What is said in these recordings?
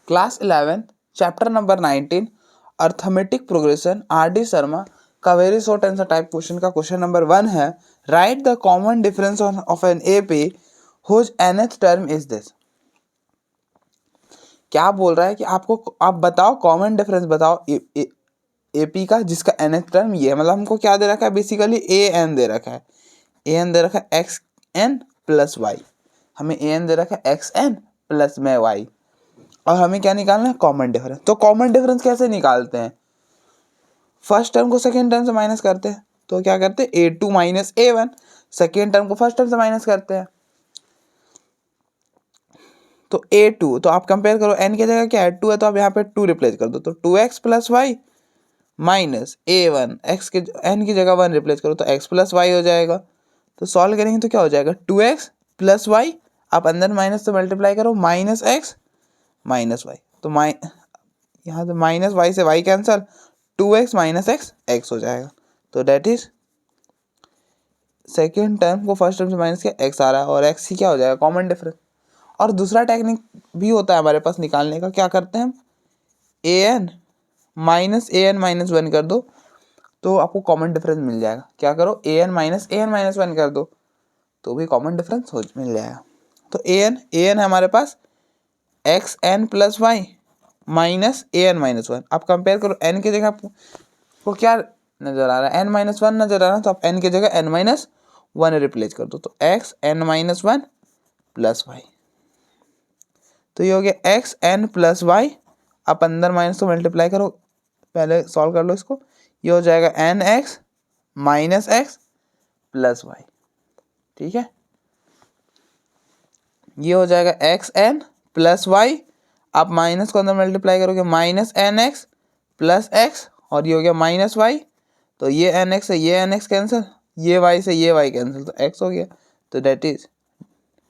Class 11 chapter number 19 arithmetic progression R.D. Sharma का very short answer type question का question number 1 है। Write the common difference of an AP whose nth term is this. क्या बोल रहा है कि आपको आप बताओ कॉमन डिफरेंस बताओ एपी का जिसका nth टर्म ये, मतलब हमको क्या दे रखा है बेसिकली ए एन दे रखा है, ए एन दे रखा है एक्स एन प्लस वाई, हमें ए एन दे रखा है एक्स एन प्लस में वाई, और हमें क्या निकालना है कॉमन डिफरेंस। तो कॉमन डिफरेंस कैसे निकालते हैं, फर्स्ट टर्म को सेकेंड टर्म से माइनस करते हैं, तो क्या करते हैं a2 minus a1, second term को फर्स्ट टर्म से माइनस करते हैं, तो a2, तो आप कंपेयर करो n की जगह क्या है 2 है तो आप यहाँ पे 2 रिप्लेस कर दो, तो 2x plus Y minus a1, x के n की जगह 1 रिप्लेस करो तो x प्लस वाई हो जाएगा। तो सॉल्व करेंगे तो क्या हो जाएगा 2x प्लस वाई, आप अंदर माइनस से मल्टीप्लाई करो माइनस x माइनस वाई, तो यहाँ से माइनस वाई से Y cancel, 2x minus X X हो जाएगा। तो डेट इज सेकेंड टर्म को फर्स्ट टर्म से माइनस किया एक्स आ रहा है और एक्स ही क्या हो जाएगा कॉमन डिफरेंस। और दूसरा टेक्निक भी होता है हमारे पास निकालने का, क्या करते हैं हम ए एन माइनस वन कर दो तो आपको कॉमन डिफरेंस मिल जाएगा। क्या करो ए एन माइनस वन कर दो तो भी कॉमन डिफरेंस हो मिल जाएगा। तो ए एन है हमारे पास x N plus Y minus a n minus one, आप कंपेयर करो एन की जगह आपको क्या नजर आ रहा है, एन माइनस वन नजर आ रहा है, तो आप एन की जगह एन माइनस वन रिप्लेस कर दो, तो X N minus one plus Y, तो ये हो गया एक्स एन प्लस वाई, आप अंदर माइनस तो मल्टीप्लाई करो, पहले सॉल्व कर लो इसको, ये हो जाएगा N X minus X plus Y, ठीक है, ये हो जाएगा एक्स एन प्लस वाई, आप माइनस को अंदर मल्टीप्लाई करोगे minus N X plus X, और ये हो गया माइनस वाई, तो ये एन एक्स से ये एन एक्स कैंसिल, ये वाई से ये वाई कैंसिल, तो एक्स हो गया। तो डेट इज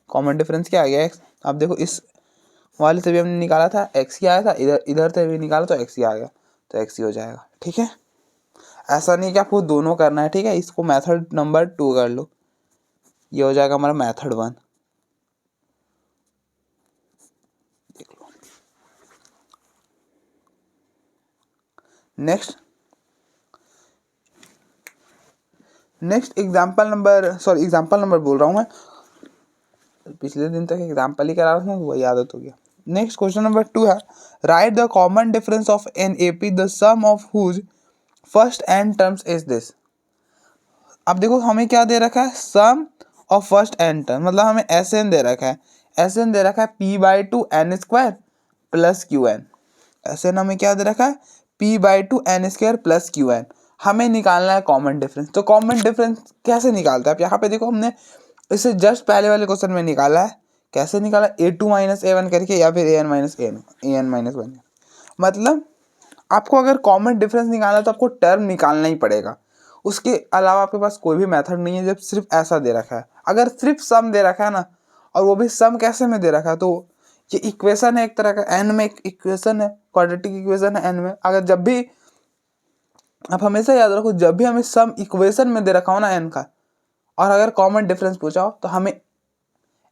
कॉमन डिफरेंस क्या आ गया एक्स। आप देखो इस वाले से भी हमने निकाला था एक्स ही आया था, इधर इधर से भी निकाला तो एक्स ही आ गया, तो एक्स ही हो जाएगा, ठीक है। ऐसा नहीं कि आपको दोनों करना है, ठीक है, इसको मेथड नंबर 2 कर लो, ये हो जाएगा हमारा मेथड 1। नेक्स्ट एग्जाम्पल नंबर बोल रहा हूँ मैं, पिछले दिन तक एग्जाम्पल ही करा रहा हूँ, वही आदत हो गया। नेक्स्ट क्वेश्चन नंबर 2 है, write the common difference of an AP the sum of whose first N terms is this. अब देखो हमें क्या दे रखा है sum of first N term, मतलब हमें एस एन दे रखा है, एस एन दे रखा है P by two N square plus Q N, S N हमें क्या दे रखा है P by two N square plus Q N, हमें निकालना है कॉमन डिफरेंस। तो कॉमन डिफरेंस कैसे निकालते हैं, आप यहाँ पे देखो हमने इसे जस्ट पहले वाले क्वेश्चन में निकाला है, कैसे निकाला ए टू माइनस ए वन करके या फिर ए एन माइनस वन, मतलब आपको अगर कॉमन डिफरेंस निकालना है तो आपको टर्म निकालना ही पड़ेगा, उसके अलावा आपके पास कोई भी मेथड नहीं है जब सिर्फ ऐसा दे रखा है। अगर सिर्फ सम दे रखा है ना, और वो भी सम कैसे में दे रखा है, तो ये इक्वेशन है एक तरह का, एन में एक इक्वेशन है, क्वाड्रेटिक इक्वेशन है एन में, अगर जब भी आप हमेशा याद रखो जब भी हमें सम इक्वेशन में दे रखा हो ना एन का, और अगर कॉमन डिफरेंस पूछा हो तो हमें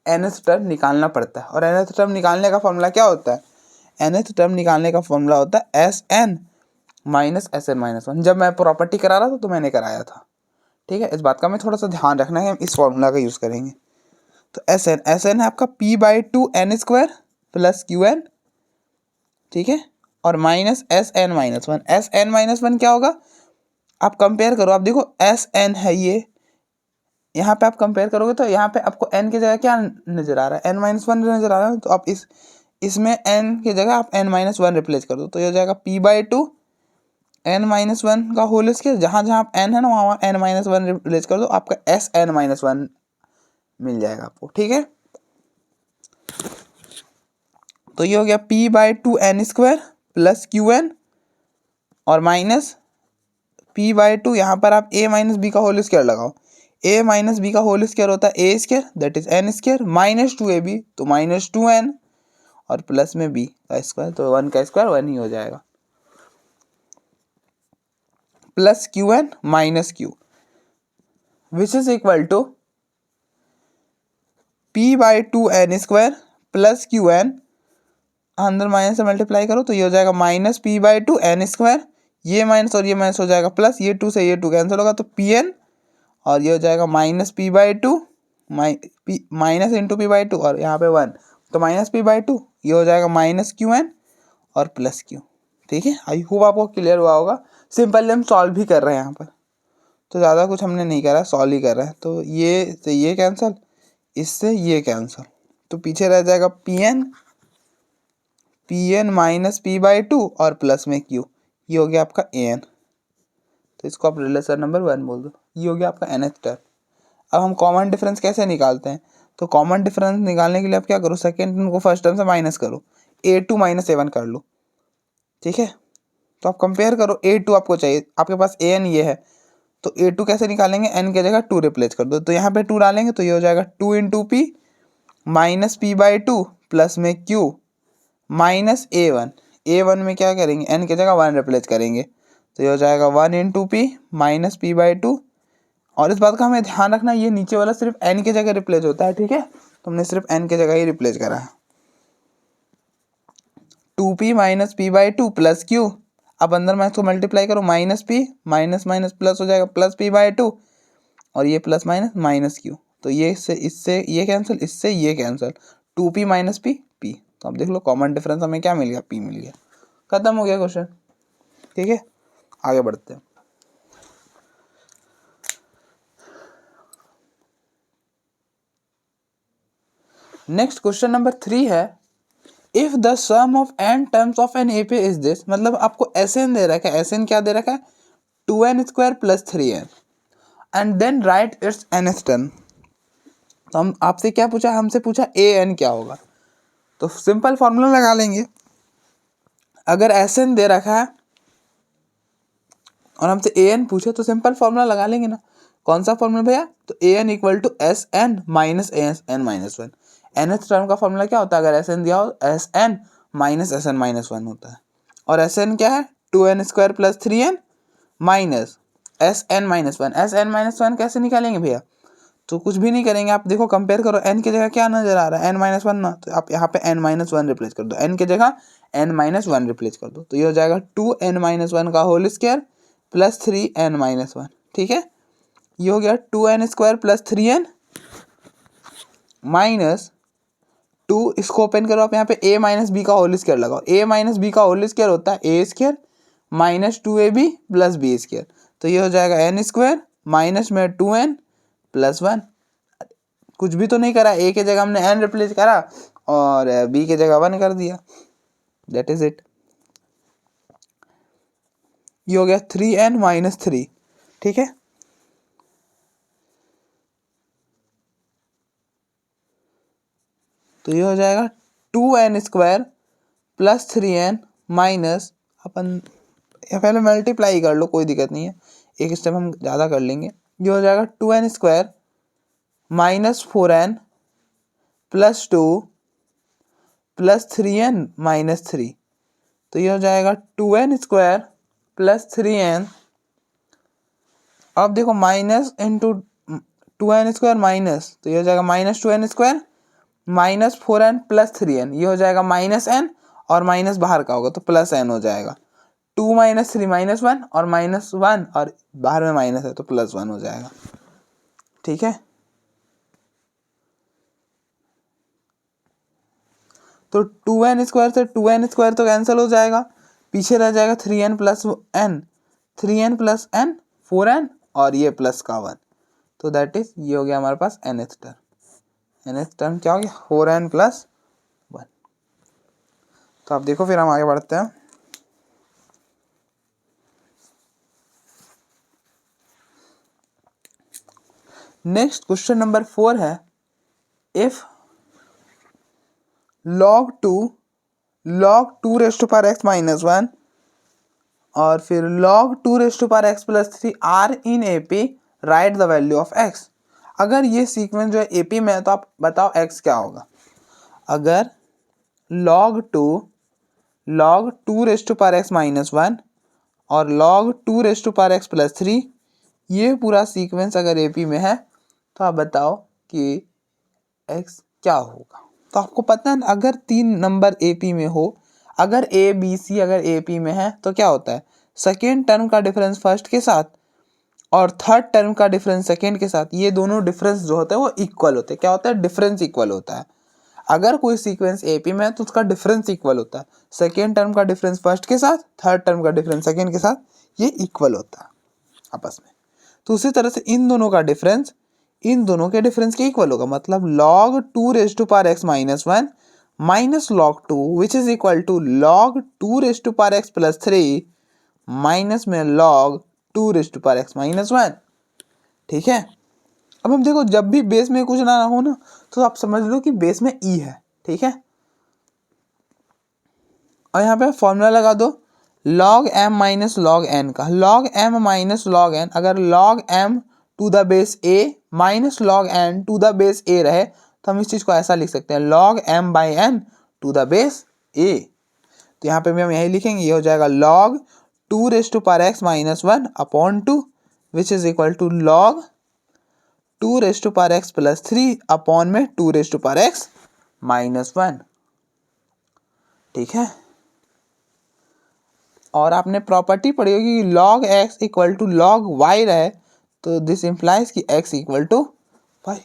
nth टर्म निकालना पड़ता है, और nth टर्म निकालने का फॉर्मूला क्या होता है, nth टर्म निकालने का फॉर्मूला होता है S N minus S N minus one. जब मैं प्रॉपर्टी करा रहा था तो मैंने कराया था, ठीक है, इस बात का मैं थोड़ा सा ध्यान रखना है, हम इस फॉर्मूला का यूज़ करेंगे। तो एस एन है आपका P by two N square plus Q N, ठीक है, और minus S N minus one, S N minus one क्या होगा, आप कंपेयर करो, आप देखो एस एन है ये, यहाँ पे आप कंपेयर करोगे तो यहाँ पे आपको n की जगह क्या नजर आ रहा है, n माइनस वन नजर आ रहा है, तो आप इसमें n की जगह आप n माइनस वन रिप्लेस कर दो, तो ये हो जाएगा p by to n minus one का होल स्क्वायर, जहाँ जहाँ आप n है ना वहाँ n माइनस वन रिप्लेस कर दो, आपका एस एन माइनस वन मिल जाएगा आपको, ठीक है। तो ये हो गया p by two N square plus Q n, और माइनस p बाई टू, यहाँ पर आप a माइनस बी का होल स्क्वायर लगाओ, a माइनस बी का होल स्क्वायर होता है a square, that is n square, minus two a b तो माइनस टू एन, और प्लस में b का स्क्वायर, तो वन का स्क्वायर वन ही हो जाएगा, plus Q N minus Q which is equal to p by two N square plus Q N, अंदर माइनस से मल्टीप्लाई करो तो ये हो जाएगा minus P by two N square, ये माइनस और ये माइनस हो जाएगा प्लस, ये टू से ये टू कैंसिल होगा तो पी एन, और ये हो जाएगा minus P by to minus into P by two, और यहाँ पे वन तो माइनस पी बाई टू, ये हो जाएगा माइनस क्यू एन और प्लस क्यू। ठीक है, आई होप आपको क्लियर हुआ होगा। सिंपल हम सॉल्व भी कर रहे हैं यहाँ पर, तो ज़्यादा कुछ हमने नहीं करा, सॉल्व ही कर रहे हैं। तो ये से ये कैंसिल, इससे ये कैंसिल, तो पीछे रह जाएगा P N minus P by two और प्लस में क्यू, ये हो गया आपका ए एन, तो इसको आप रिलेशन नंबर 1 बोल दो। ये हो गया आपका nth टर्म। अब हम कॉमन डिफरेंस कैसे निकालते हैं, तो कॉमन डिफरेंस निकालने के लिए आप क्या करो, सेकेंड टर्म को फर्स्ट टर्म से माइनस करो, a2 माइनस a1 कर लो। ठीक है, तो आप कंपेयर करो, a2 आपको चाहिए, आपके पास an ये है, तो a2 कैसे निकालेंगे, n की जगह 2 रिप्लेस कर दो, तो यहाँ पे 2 डालेंगे तो ये हो जाएगा 2 into P minus P by two plus में q माइनस a1 में क्या करेंगे, n की जगह 1 रिप्लेस करेंगे, तो ये हो जाएगा 1 into P minus P by two, और इस बात का हमें ध्यान रखना ये नीचे वाला सिर्फ n की जगह रिप्लेस होता है। ठीक है, तो हमने सिर्फ n की जगह ही रिप्लेस करा है। 2p minus P by two plus Q, अब अंदर मैं इसको मल्टीप्लाई करूँ, minus P minus minus plus हो जाएगा प्लस पी बाई टू, और ये प्लस माइनस माइनस क्यू, तो ये इससे ये कैंसिल, इससे ये cancel, 2p minus P P, तो अब देख लो कॉमन डिफरेंस हमें क्या मिल गया, p मिल गया। खत्म हो गया क्वेश्चन। ठीक है, आगे बढ़ते हैं। नेक्स्ट क्वेश्चन नंबर 3 है, if the sum of n terms of an AP is this, मतलब आपको एन दे रखा है, एन क्या दे रखा है, 2n square plus 3n, and then right its nth term. तो हम आपसे क्या पूछा, हमसे पूछा an क्या होगा, तो सिंपल फॉर्मूला लगा लेंगे। अगर एन दे रखा है और हमसे an पूछे तो सिंपल फॉर्मूला लगा लेंगे ना। कौन सा फॉर्मूला भैया, तो an equal to S N minus N minus one. nth term का फॉर्मूला क्या होता है, अगर एस एन दिया हो S N minus S N minus one होता है, और एस एन क्या है 2n square plus 3n minus S N minus one. S N minus one कैसे निकालेंगे भैया, तो कुछ भी नहीं करेंगे, आप देखो कंपेयर करो, n की जगह क्या नजर आ रहा है, n माइनस वन ना, तो आप यहाँ पे n माइनस वन रिप्लेस कर दो, n की जगह n माइनस वन रिप्लेस कर दो, तो ये हो जाएगा 2n माइनस वन का whole square plus 3n minus one. ठीक है, ये हो गया 2n square plus 3n minus 2, इसको ओपन करो आप, यहाँ पे a माइनस बी का होल स्क्वायर लगाओ, a माइनस बी का होल स्क्वायर होता है a square minus 2ab plus B square, तो ये हो जाएगा n स्क्वायर माइनस में 2n प्लस 1। कुछ भी तो नहीं करा, a के जगह हमने n रिप्लेस करा और b के जगह 1 कर दिया, दैट इज इट। ये हो गया 3n माइनस 3। ठीक है, तो ये हो जाएगा 2n square plus 3n minus, अपन पहले मल्टीप्लाई कर लो, कोई दिक्कत नहीं है, एक स्टेप हम ज़्यादा कर लेंगे। ये हो जाएगा 2n square minus 4n plus 2 plus 3n minus 3, तो ये हो जाएगा 2n स्क्वायर प्लस 3n। अब देखो minus into 2n square minus, तो ये हो जाएगा minus 2n square minus 4n plus 3n, ये हो जाएगा माइनस n, और माइनस बाहर का होगा तो प्लस n हो जाएगा, 2 माइनस 3 माइनस 1 और माइनस 1, और बाहर में माइनस है तो प्लस 1 हो जाएगा। ठीक है, तो 2n स्क्वायर से 2n स्क्वायर तो कैंसिल हो जाएगा, पीछे रह जाएगा 3n plus n, 3n plus n 4n, और ये प्लस का 1, तो दैट इज ये हो गया हमारे पास nth टर्म। nth टर्म क्या हो गया, 4n प्लस 1। तो आप देखो फिर हम आगे बढ़ते हैं। नेक्स्ट क्वेश्चन नंबर 4 है, if log 2 raised to power x minus 1 और फिर log 2 raised to power x plus 3 are in AP, write the value of x। अगर ये सीक्वेंस जो है AP में है तो आप बताओ x क्या होगा। अगर log 2 raised to power x minus 1 और log 2 raised to power x plus 3, ये पूरा सीक्वेंस अगर AP में है तो आप बताओ कि x क्या होगा। तो आपको पता है अगर 3 नंबर AP में हो, अगर ABC अगर AP में है तो क्या होता है, सेकेंड टर्म का डिफरेंस फर्स्ट के साथ और थर्ड टर्म का डिफरेंस सेकेंड के साथ, ये दोनों डिफरेंस जो होते हैं वो इक्वल होते हैं। क्या होता है, डिफरेंस इक्वल होता है। अगर कोई सीक्वेंस AP में है तो उसका डिफरेंस इक्वल होता है, सेकेंड टर्म का डिफरेंस फर्स्ट के साथ, थर्ड टर्म का डिफरेंस सेकेंड के साथ, ये इक्वल होता है आपस में। तो उसी तरह से इन दोनों का डिफरेंस इन दोनों के डिफरेंस के इक्वल होगा, मतलब log 2 raise to power x minus 1 minus log 2 which is equal to log 2 raise to power x plus 3 minus में log 2 raise to power x minus 1। ठीक है, अब हम देखो जब भी बेस में कुछ ना हो ना तो आप समझ लो कि बेस में e है। ठीक है, और यहाँ पे फॉर्मूला लगा दो log m minus log n का, log m minus log n, अगर log m to the base a minus log n to the base a रहे तो हम इस चीज़ को ऐसा लिख सकते हैं log m by n to the base a। तो यहाँ पे भी हम यही लिखेंगे, ये हो जाएगा log 2 raise to power x minus 1 upon 2 which is equal to log 2 raise to power x plus 3 upon में 2 raise to power x minus 1। ठीक है, और आपने प्रॉपर्टी पढ़ी होगी कि log x equal to log y रहे तो दिस इम्प्लाइज कि x इक्वल टू y।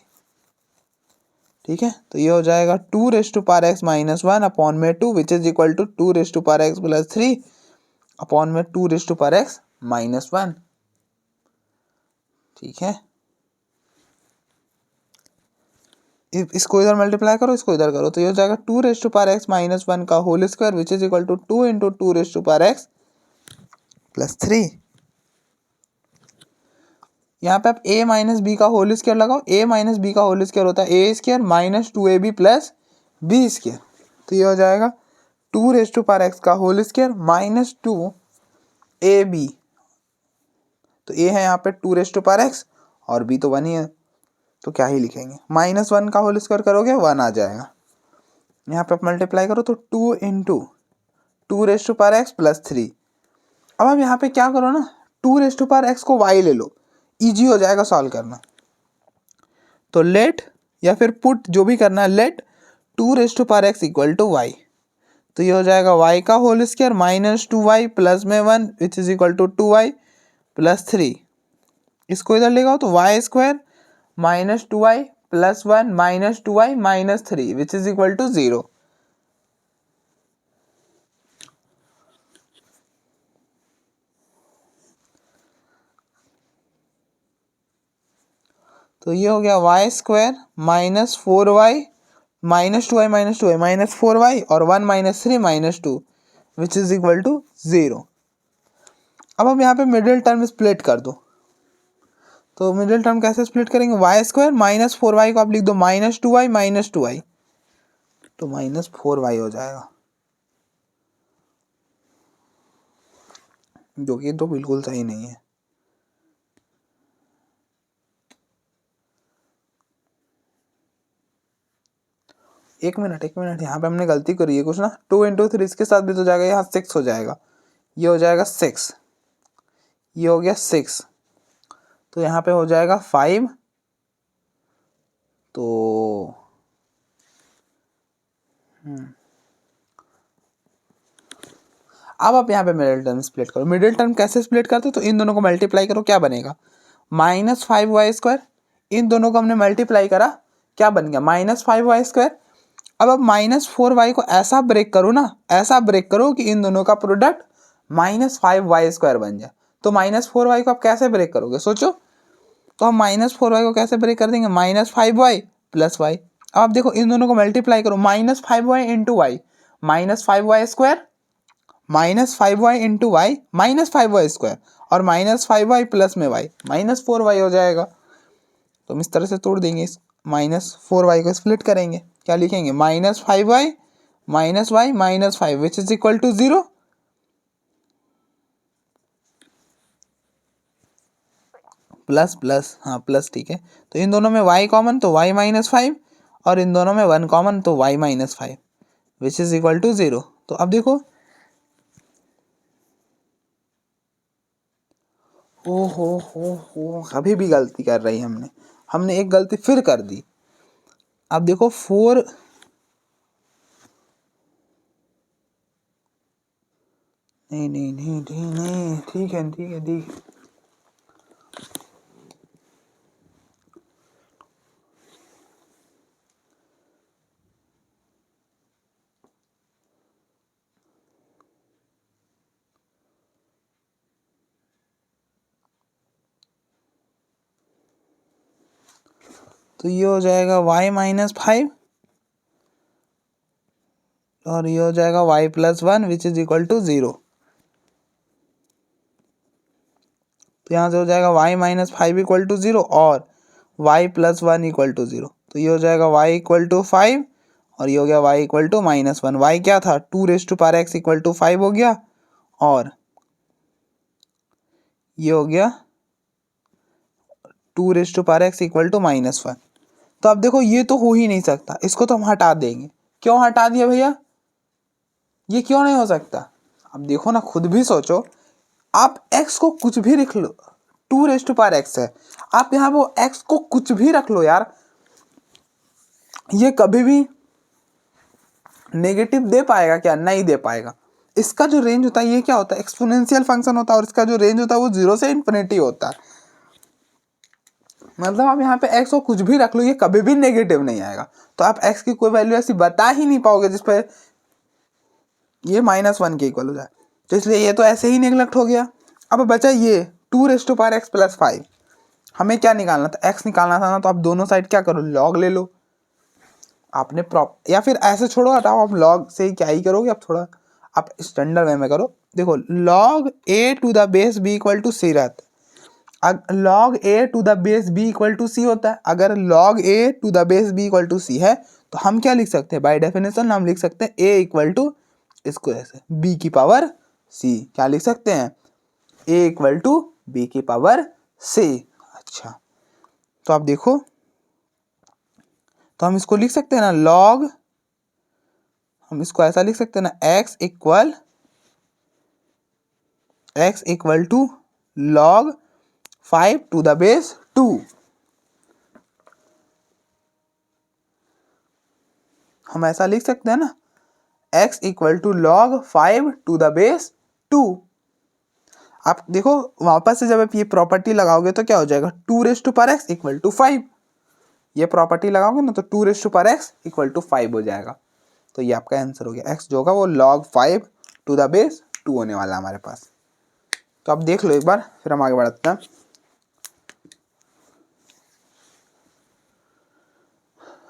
ठीक है, तो ये हो जाएगा 2 raise to power x minus 1 upon में 2 which is equal to 2 raise to power x plus 3 upon में 2 raise to power x minus 1। ठीक है, इसको इधर मल्टीप्लाई करो, इसको इधर करो, तो ये हो जाएगा 2 raise to power x minus 1 का whole square which is equal to 2 into 2 raise to power x plus 3। यहाँ पे आप a माइनस बी का होल स्क्वायर लगाओ, a माइनस बी का होल स्क्वायर होता है a square minus 2ab plus B square. तो ये हो जाएगा 2 रेज टू पावर x का होल स्क्वायर माइनस 2ab, तो a है यहाँ पे 2 रेज टू पावर x और b तो 1 ही है तो क्या ही लिखेंगे, माइनस 1 का होल स्क्वायर करोगे 1 आ जाएगा। यहाँ पे आप मल्टीप्लाई करो तो 2 into 2 raise to power x plus 3। अब आप यहाँ पे क्या करो ना, 2 रेज टू पावर x को y ले लो, इजी हो जाएगा सॉल्व करना। तो लेट या फिर पुट जो भी करना है, let 2 raise to power x equal to y, तो ये हो जाएगा y का whole square minus 2y plus में 1 which is equal to 2y plus 3। इसको इधर ले जाओ तो y square minus 2y plus 1 minus 2y minus 3 which is equal to 0। तो ये हो गया y square minus 4y minus 2y minus 2y minus 4y और 1 minus 3 minus 2 which is equal to 0। अब हम यहाँ पे मिडिल टर्म स्प्लिट कर दो, तो मिडिल टर्म कैसे स्प्लिट करेंगे, y स्क्वायर माइनस 4y को आप लिख दो माइनस 2y माइनस 2y, तो माइनस 4y हो जाएगा, जो कि तो बिल्कुल सही नहीं है। एक मिनट यहाँ पे हमने गलती करी है कुछ ना, 2 इंटू 3 इसके साथ भी तो जाएगा, यहाँ 6 हो जाएगा, ये हो जाएगा 6, ये हो गया 6, तो यहाँ पे हो जाएगा 5। तो अब आप यहाँ पे मिडिल टर्म स्प्लिट करो, मिडिल टर्म कैसे स्प्लिट करते हो, तो इन दोनों को मल्टीप्लाई करो, क्या बनेगा माइनस 5y स्क्वायर, इन दोनों को हमने मल्टीप्लाई करा, क्या बन गया माइनस 5y स्क्वायर। अब आप माइनस 4y को ऐसा ब्रेक करो ना, ऐसा ब्रेक करो कि इन दोनों का प्रोडक्ट माइनस 5y स्क्वायर बन जाए। तो माइनस 4y को आप कैसे ब्रेक करोगे सोचो, तो हम माइनस 4y को कैसे ब्रेक कर देंगे, माइनस 5y प्लस वाई। अब आप देखो इन दोनों को मल्टीप्लाई करो, minus 5y into Y minus 5y square minus 5y into Y minus 5y square और माइनस 5y प्लस में y माइनस 4y हो जाएगा। तो हम इस तरह से तोड़ देंगे, इस माइनस 4y को स्प्लिट करेंगे, क्या लिखेंगे minus 5y minus Y minus 5 which is equal to 0। Plus plus, हाँ प्लस, ठीक है, तो इन दोनों में y कॉमन तो y माइनस 5 और इन दोनों में 1 कॉमन तो y minus 5 which is equal to 0। तो अब देखो हो अभी भी गलती कर रही हमने एक गलती फिर कर दी। अब देखो 4 नहीं नहीं नहीं नहीं नहीं, ठीक है ठीक है ठीक है। तो ये हो जाएगा y-5 और ये हो जाएगा y+1 which is equal to 0। तो यहाँ से हो जाएगा y-5 इक्वल टू 0 और y+1 इक्वल टू 0। तो ये हो जाएगा y इक्वल टू 5 और ये हो गया y इक्वल टू -1। y क्या था 2x इक्वल टू 5 हो गया और ये हो गया 2x इक्वल टू -1। तो अब देखो ये तो हो ही नहीं सकता, इसको तो हम हटा देंगे। क्यों हटा दिया भैया, ये क्यों नहीं हो सकता? अब देखो ना, खुद भी सोचो, आप x को कुछ भी रख लो, 2x है, आप यहाँ वो x को कुछ भी रख लो यार, ये कभी भी नेगेटिव दे पाएगा क्या? नहीं दे पाएगा। इसका जो रेंज होता है ये क्या होता है, एक्सपोनेंशियल फंक्शन होता है और इसका जो रेंज होता है वो 0 से इन्फिनिटी होता है। मतलब आप यहाँ पे x को कुछ भी रख लो, ये कभी भी नेगेटिव नहीं आएगा। तो आप x की कोई वैल्यू ऐसी बता ही नहीं पाओगे जिस पे ये -1 के इक्वल हो जाए। तो इसलिए ये तो ऐसे ही नेगलेक्ट हो गया। अब बचा ये 2x + 5। हमें क्या निकालना था, x निकालना था ना, तो आप दोनों साइड क्या करो, लॉग ले लो। आपने या फिर ऐसे छोड़ो, हटाओ, आप लॉग से क्या ही करोगे, आप थोड़ा आप स्टैंडर्ड वे में करो। देखो log a to the base b equal to c रहता है, log a to the base b equal to c होता है। अगर log a to the base b equal to c है तो हम क्या लिख सकते हैं, बाय डेफिनेशन हम लिख सकते हैं a इक्वल टू, इसको ऐसे b की पावर c, क्या लिख सकते हैं, a इक्वल टू b की पावर c। अच्छा, तो आप देखो, तो हम इसको लिख सकते हैं ना, log, हम इसको ऐसा लिख सकते हैं ना, x equal to log 5 to the base 2। हम ऐसा लिख सकते हैं ना, x equal to log 5 to the base 2। आप देखो वापस से जब आप ये प्रॉपर्टी लगाओगे तो क्या हो जाएगा, 2x इक्वल टू 5। ये प्रॉपर्टी लगाओगे ना तो 2x इक्वल टू 5 हो जाएगा। तो ये आपका आंसर हो गया, x जो होगा वो log 5 टू द बेस 2 होने वाला है हमारे पास। तो आप देख लो एक बार, फिर हम आगे बढ़ते हैं।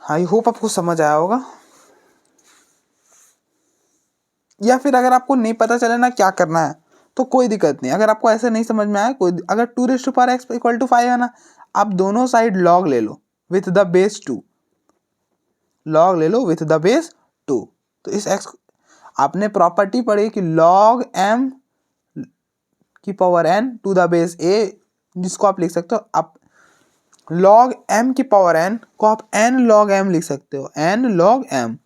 आई होप आपको समझ आया होगा। या फिर अगर आपको नहीं पता चले ना क्या करना है तो कोई दिक्कत नहीं, अगर आपको ऐसे नहीं समझ में आया कोई, अगर 2x इक्वल टू 5 है ना, आप दोनों साइड लॉग ले लो विथ द बेस 2, लॉग ले लो विथ द बेस 2। तो इस x आपने प्रॉपर्टी पढ़ी कि log m की power n to the base a, जिसको आप लिख सकते हो, आप log m की पावर n को आप n log m लिख सकते हो, n log m,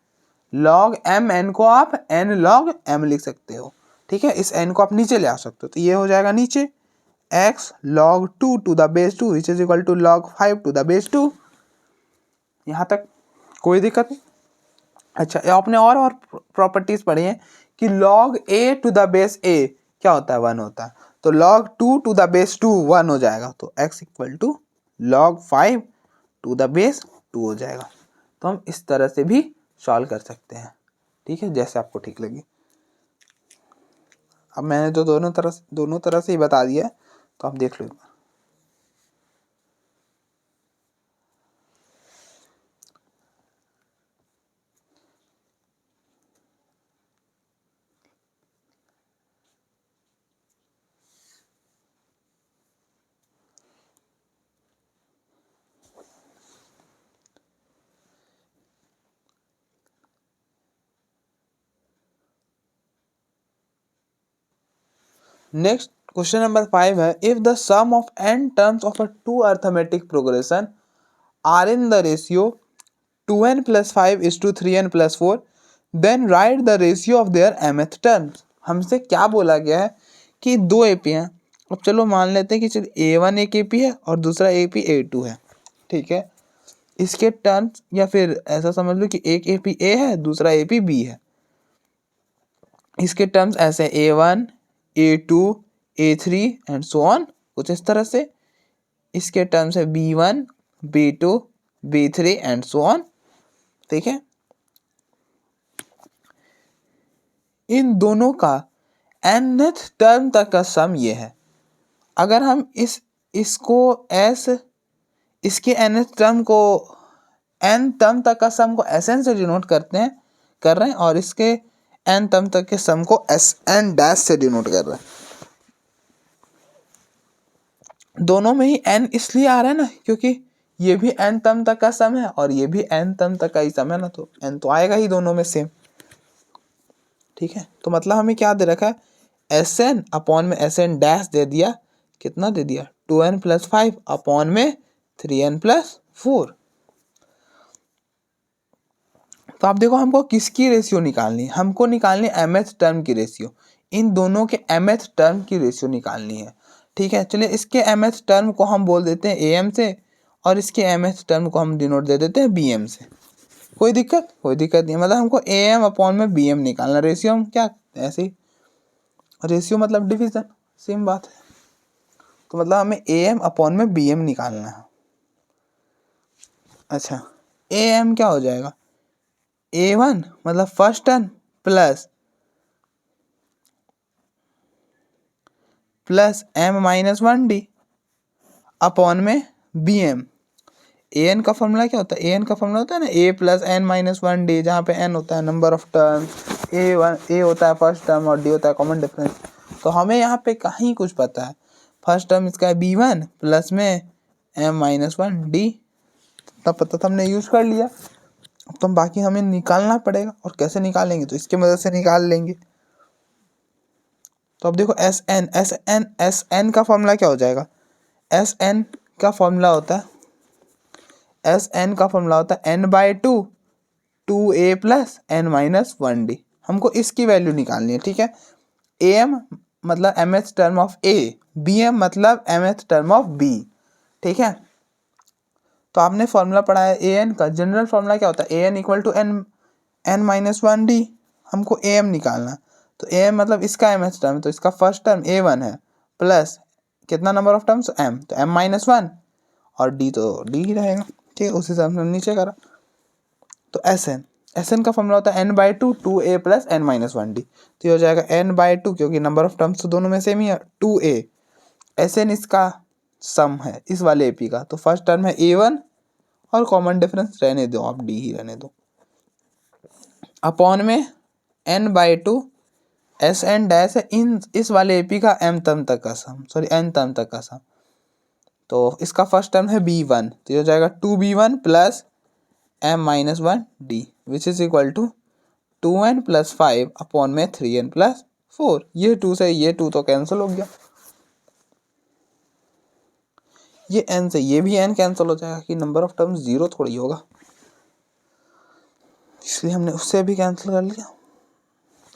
log m n को आप n log m लिख सकते हो। ठीक है, इस n को आप नीचे ले आ सकते हो, तो ये हो जाएगा नीचे x log 2 to the base 2 which is equal to log 5 to the base 2। यहाँ तक कोई दिक्कत नहीं। अच्छा, आपने और प्रॉपर्टीज पढ़ी हैं कि log a to the base a क्या होता है, 1 होता है। तो log 2 टू द बेस 2 1 हो जाएगा, तो x equal to log 5 to the base 2 हो जाएगा। तो हम इस तरह से भी सॉल्व कर सकते हैं। ठीक है, जैसे आपको ठीक लगे। अब मैंने तो दोनों तरह से ही बता दिया है, तो आप देख लो। नेक्स्ट क्वेश्चन नंबर 5 है, if the sum of n terms of a two arithmetic progression are in the ratio 2n + 5 to 3n + 4 then write the ratio of their mth terms. हमसे क्या बोला गया है कि दो एपी हैं। अब चलो मान लेते हैं कि चलो A1 एक एपी है और दूसरा एपी A2 है। ठीक है, इसके टर्म्स, या फिर ऐसा समझ लो कि एक एपी A है, दूसरा एपी B है। इसके टर्म्स ऐसे A1 A2 A3 and so on, कुछ इस तरह से। इसके टर्म्स है B1 B2 B3 and so on, ठीक है। इन दोनों का nth टर्म तक का सम ये है। अगर हम इसको इसके nth टर्म को n टर्म तक का सम को Sn से डिनोट कर रहे हैं और इसके n टर्म तक के सम को Sn डैश से डिनोट कर रहे हैं। दोनों में ही n इसलिए आ रहा है ना क्योंकि ये भी n टर्म तक का सम है और ये भी n टर्म तक का ही सम है ना, तो n तो आएगा ही दोनों में सेम, ठीक है। तो मतलब हमें क्या दे रखा है, Sn अपॉन में Sn डैश दे दिया, कितना दे दिया 2n + 5 अपॉन में 3n + 4। तो आप देखो हमको किसकी रेशियो निकालनी है, हमको निकालनी है mth टर्म की रेशियो। इन दोनों के mth टर्म की रेशियो निकालनी है, ठीक है। चलिए इसके mth टर्म को हम बोल देते हैं am से और इसके mth टर्म को हम डिनोट दे देते हैं bm से। कोई दिक्कत नहीं, मतलब हमको am अपॉन में bm निकालना। रेशियो हम क्या ऐसे ही, रेशियो मतलब डिवीजन, सेम बात है। तो मतलब हमें am अपॉन में bm निकालना है। अच्छा, am क्या हो जाएगा, a1 मतलब first term plus m-1d upon में bm। an का फॉर्मूला क्या होता है, an का फॉर्मूला होता है ना a + n-1d, जहाँ पे n होता है नंबर ऑफ टर्म्स, a होता है फर्स्ट टर्म और d होता है कॉमन डिफरेंस। तो हमें यहाँ पे कहीं कुछ पता है, फर्स्ट टर्म इसका है b1 प्लस में m-1d, तब पता था हमने यूज कर लिया। अब तो बाकी हमें निकालना पड़ेगा, और कैसे निकालेंगे, तो इसके मदद से निकाल लेंगे। तो अब देखो Sn का फॉर्मूला क्या हो जाएगा, Sn का फॉर्मूला होता है n/2 2a + n-1d। हमको इसकी वैल्यू निकालनी है, ठीक है। am मतलब mth term of a, bm मतलब mth टर्म ऑफ b, ठीक है। तो आपने फॉर्मूला पढ़ा है an का, जनरल फॉर्मूला क्या होता है, an = n-1d। हमको am निकालना, तो am मतलब इसका mth टर्म, तो इसका फर्स्ट टर्म a1 है प्लस कितना नंबर ऑफ टर्म्स m, तो m-1 और d तो d ही रहेगा, ठीक है। उसी से हमने नीचे करा। तो Sn का फॉर्मूला होता है n/2 2a + n-1d। तो ये हो जाएगा n/2, क्योंकि नंबर ऑफ टर्म्स तो दोनों में सेम ही है, 2a। Sn इसका सम है इस वाले AP का, तो फर्स्ट टर्म है a1 और कॉमन डिफरेंस रहने दो, आप d ही रहने दो, अपॉन में n/2 Sn डैश है इस वाले AP का n टर्म तक का सम, तो इसका फर्स्ट टर्म है b1, तो ये हो जाएगा 2b1 + m-1d which is equal to 2n + 5 upon में 3n + 4। ये 2 से ये 2 तो कैंसिल हो गया, ये n से ये भी n कैंसिल हो जाएगा कि नंबर ऑफ टर्म्स 0 थोड़ी होगा, इसलिए हमने उससे भी कैंसिल कर लिया।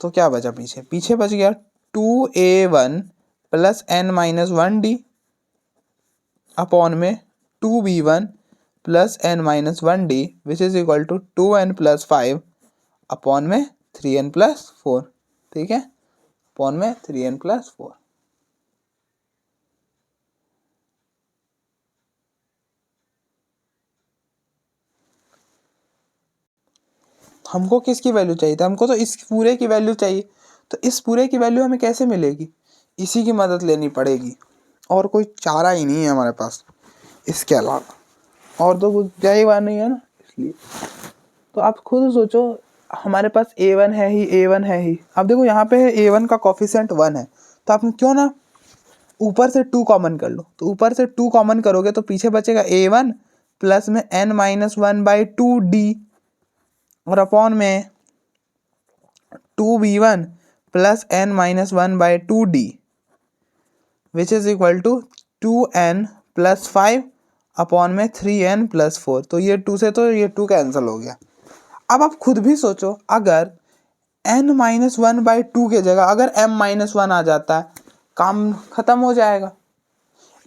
तो क्या बचा पीछे बच गया 2a1 + n-1d अपॉन में 2b1 + n-1d which is equal to 2n + 5 upon में 3n + 4, ठीक है, अपॉन में 3n + 4। हमको किसकी वैल्यू चाहिए था, हमको तो इस पूरे की वैल्यू चाहिए। तो इस पूरे की वैल्यू हमें कैसे मिलेगी, इसी की मदद लेनी पड़ेगी, और कोई चारा ही नहीं है हमारे पास इसके अलावा, और तो कुछ क्या ही बात नहीं है ना, इसलिए। तो आप खुद सोचो, हमारे पास a1 है ही। अब देखो यहाँ पे a1 का कोफिशिएंट 1 है, तो आप क्यों ना ऊपर से 2 कॉमन कर लो। तो ऊपर से 2 कॉमन करोगे तो पीछे बचेगा a1 प्लस में n-1/2d और अपॉन में 2b1 + n-1/2d which is equal to 2n + 5 upon में 3n + 4। तो ये 2 से तो ये 2 कैंसिल हो गया। अब आप खुद भी सोचो, अगर n-1/2 के जगह अगर m-1 आ जाता है, काम खत्म हो जाएगा।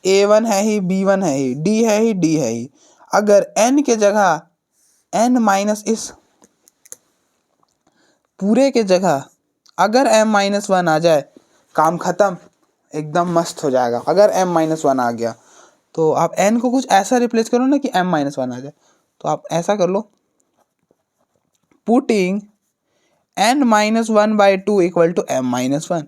a1 है ही, b1 है ही, d है ही, d है ही। अगर n के जगह n- इस पूरे के जगह अगर m-1 आ जाए, काम खत्म, एकदम मस्त हो जाएगा। अगर m-1 आ गया तो आप n को कुछ ऐसा रिप्लेस करो ना कि m-1 आ जाए। तो आप ऐसा कर लो, putting n-1/2 equal to m-1,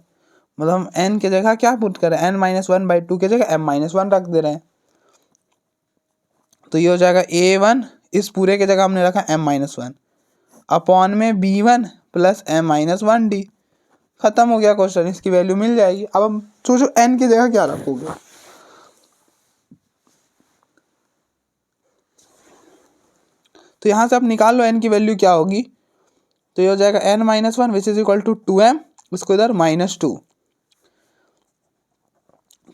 मतलब हम n की जगह क्या पुट कर रहे हैं, n-1/2 की जगह m-1 रख दे रहे हैं। तो ये हो जाएगा a1, इस पूरे की जगह हमने रखा m-1 अपॉन में b1 प्लस m-1d। खत्म हो गया क्वेश्चन, इसकी वैल्यू मिल जाएगी। अब हम सोचो n की जगह क्या रखोगे। तो यहाँ से आप निकाल लो n की वैल्यू क्या होगी। तो ये हो जाएगा n-1 which is equal to 2m, उसको इधर -2,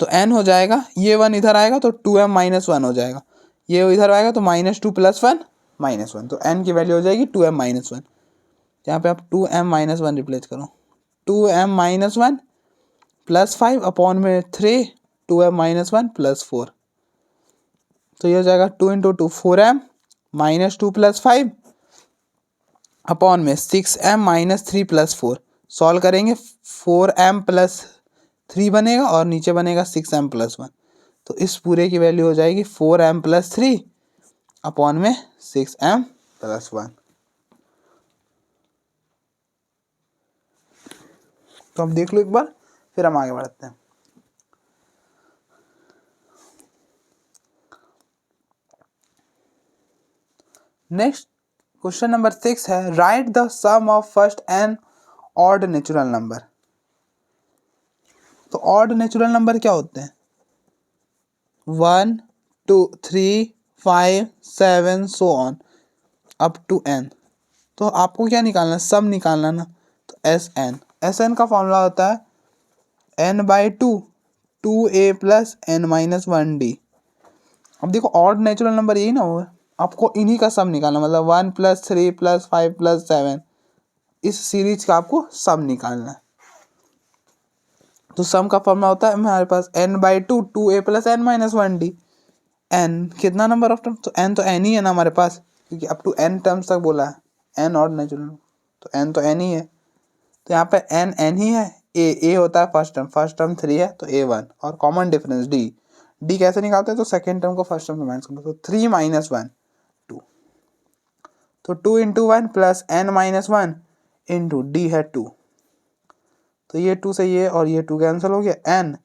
तो n हो जाएगा, ये 1 इधर आएगा तो 2m-1 हो जाएगा, ये इधर आएगा तो -2 + 1 -1, तो n की वैल्यू हो जाएगी 2m-1। यहाँ पे आप 2m-1 रिप्लेस करो, 2m-1 + 5 अपॉन में 3, 2m-1 + 4, तो ये हो जाएगा 2 × 2 4m -2 + 5 अपॉन में 6m -3 + 4। सॉल्व करेंगे 4m + 3 बनेगा और नीचे बनेगा 6m + 1, तो इस पूरे की वैल्यू हो जाएगी 4m + 3 अपॉन में 6m + 1। तो हम देख लो एक बार, फिर हम आगे बढ़ते हैं। नेक्स्ट क्वेश्चन नंबर 6 है, write the sum of first n odd natural number. तो ऑड नेचुरल नंबर क्या होते हैं, 1 2 3 5 7 so on up to n। तो आपको क्या निकालना है, सम निकालना ना। तो एस एन का फॉर्मूला होता है n/2 2a + n-1d। अब देखो ऑड नेचुरल नंबर यही ना हो, आपको इन्हीं का सम निकालना, मतलब 1 + 3 + 5 + 7, इस सीरीज का आपको सम निकालना है। तो सम का फॉर्मूला होता है हमारे पास n/2 2a + n-1d। n कितना नंबर ऑफ टर्म, तो n तो n ही है ना हमारे पास, क्योंकि अप टू n टर्म्स तक बोला है, n ऑड नेचुरल, तो n तो n ही है। तो यहाँ पे n ही है, a होता है फर्स्ट टर्म 3 है तो a1, और कॉमन डिफरेंस d कैसे निकालते हैं, तो सेकेंड टर्म को फर्स्ट टर्म से माइनस करते, तो 3 - 1 2, तो 2 × 1 + n-1 इंटू d है 2, तो ये 2 से ये और ये 2 कैंसिल हो गया, n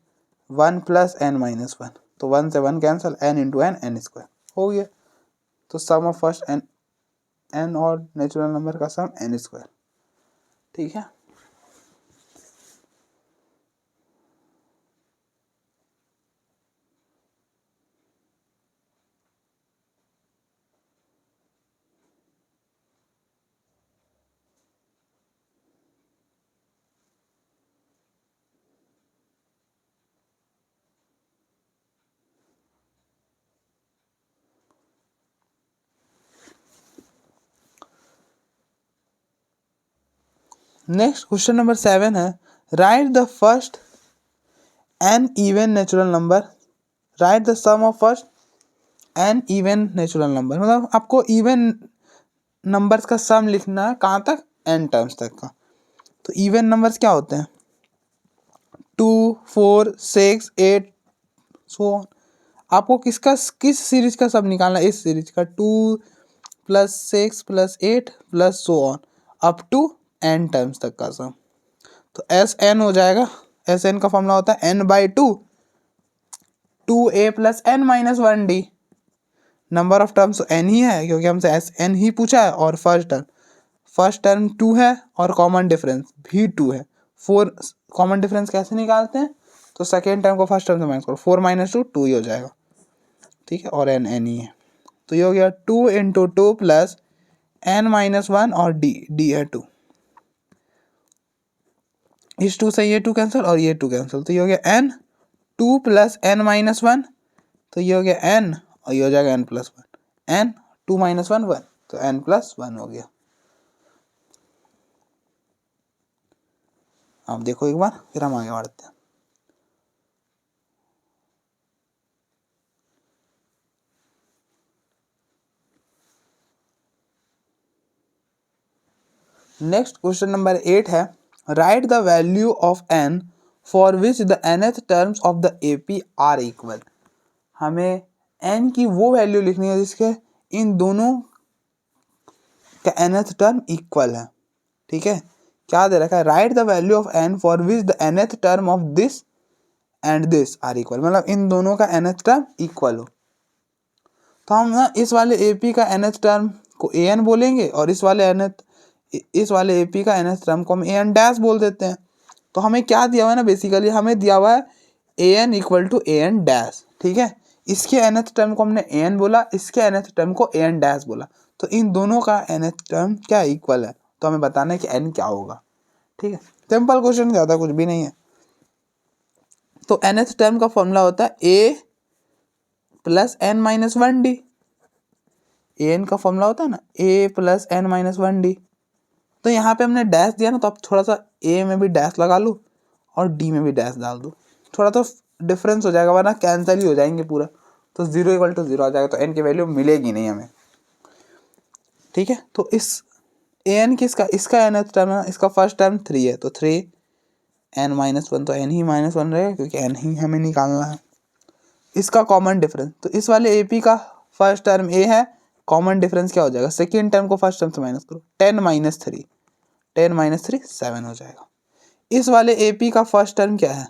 1 + n-1, तो 1 से 1 कैंसिल, n × n हो गया। तो सम ऑफ फर्स्ट n और नेचुरल नंबर का सम n², ठीक है। नेक्स्ट क्वेश्चन नंबर 7 है, write the first n even natural number, write the sum of first n even natural number, मतलब आपको इवन नंबर्स का सम लिखना है, कहाँ तक, n टर्म्स तक का। तो इवन नंबर्स क्या होते हैं, 2 4 6 8 सो ऑन। आपको किस सीरीज का सब निकालना है, इस सीरीज का 2 + 6 + 8 + so on up to n terms तक का सम। तो एस एन हो जाएगा, एस एन का फॉर्मूला होता है n/2 2a + n-1d। Number of terms n ही है, क्योंकि हमसे एस एन ही पूछा है, और फर्स्ट टर्म 2 है और कॉमन डिफरेंस भी 2 है। 4 कॉमन डिफरेंस कैसे निकालते हैं, तो सेकेंड टर्म को फर्स्ट टर्म से माइनस करो, 4 - 2 2 ही हो जाएगा, ठीक है, और n ही है। तो ये हो गया 2 × 2 + n-1 और d है 2, इस 2 से ये 2 कैंसिल और ये 2 कैंसिल, तो ये हो गया n 2 + n-1, तो ये हो गया n और ये हो जाएगा n + 1, n 2 - 1 1, तो n + 1 हो गया। आप देखो एक बार, फिर हम आगे बढ़ते हैं। नेक्स्ट क्वेश्चन नंबर 8 है, write the value of n for which the nth terms of the AP are equal. हमें n की वो वैल्यू लिखनी है जिसके इन दोनों का nth टर्म इक्वल है। ठीक है, क्या दे रखा है, write the value of n for which the nth term of this and this are equal, मतलब इन दोनों का nth टर्म इक्वल हो। तो हम ना इस वाले AP का nth टर्म को an बोलेंगे और इस वाले AP का nth टर्म को हम an डैश बोल देते हैं। तो हमें क्या दिया हुआ है ना, बेसिकली हमें दिया हुआ है an equal to an dash. ठीक है, इसके nth टर्म को हमने an बोला, इसके nth टर्म को an डैश बोला, तो इन दोनों का nth टर्म क्या इक्वल है, तो हमें बताना है कि n क्या होगा। ठीक है, सिंपल क्वेश्चन, ज़्यादा कुछ भी नहीं है। तो nth टर्म का फॉर्मूला होता है a plus n minus one D. an का फॉर्मूला होता है ना a plus n minus one D. तो यहाँ पे हमने डैश दिया ना, तो अब थोड़ा सा a में भी डैश लगा लूँ और d में भी डैश डाल दूँ, थोड़ा तो डिफरेंस हो जाएगा, वरना कैंसिल ही हो जाएंगे पूरा। तो 0 इक्वल टू 0 आ जाएगा, तो n की वैल्यू मिलेगी नहीं हमें। ठीक है, तो इस an किसका, इसका nth टर्म है, इसका फर्स्ट टर्म 3 है, तो 3 n माइनस वन, तो n ही माइनस वन रहेगा क्योंकि n ही हमें निकालना है। इसका कॉमन डिफरेंस, तो इस वाले AP का फर्स्ट टर्म a है, कॉमन डिफरेंस क्या हो जाएगा, सेकेंड टर्म को फर्स्ट टर्म से माइनस करो, 10 माइनस 3, 10 माइनस 3 7 हो जाएगा। इस वाले AP का फर्स्ट टर्म क्या है,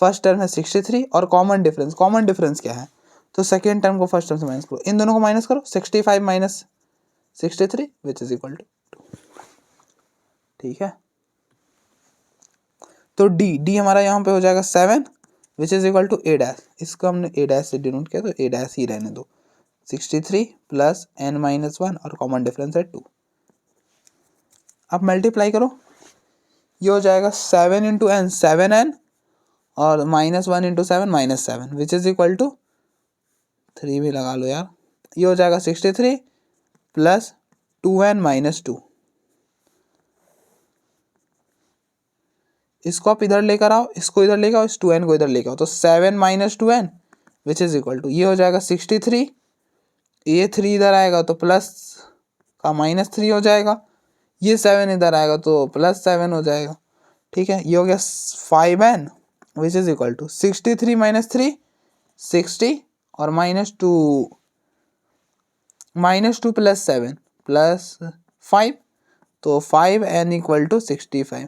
फर्स्ट टर्म है 63 और कॉमन डिफरेंस क्या है, तो सेकेंड टर्म को फर्स्ट टर्म से माइनस करो, इन दोनों को माइनस करो, 65 minus 63 which is equal to 2। ठीक है, तो D हमारा यहाँ पे हो जाएगा 7 which is equal to a dash, इसको हमने a डैश से डिनोट किया तो a डैश ही रहने दो। 63 प्लस n माइनस वन और कॉमन डिफरेंस है 2। अब मल्टीप्लाई करो, ये हो जाएगा 7 इंटू n 7n और minus one into seven minus 7 which is equal to 3 भी लगा लो यार। ये हो जाएगा 63 प्लस 2n माइनस 2, इसको आप इधर लेकर आओ, इसको इधर लेकर आओ, इस 2n को इधर लेकर आओ, तो 7 minus 2n which is equal to, ये हो जाएगा 63, ये 3 इधर आएगा तो प्लस का माइनस 3 हो जाएगा, ये 7 इधर आएगा तो प्लस 7 हो जाएगा। ठीक है, ये हो गया 5n which is equal to 63 minus 3 60 और माइनस टू प्लस 7 प्लस 5, तो 5n इक्वल टू 65,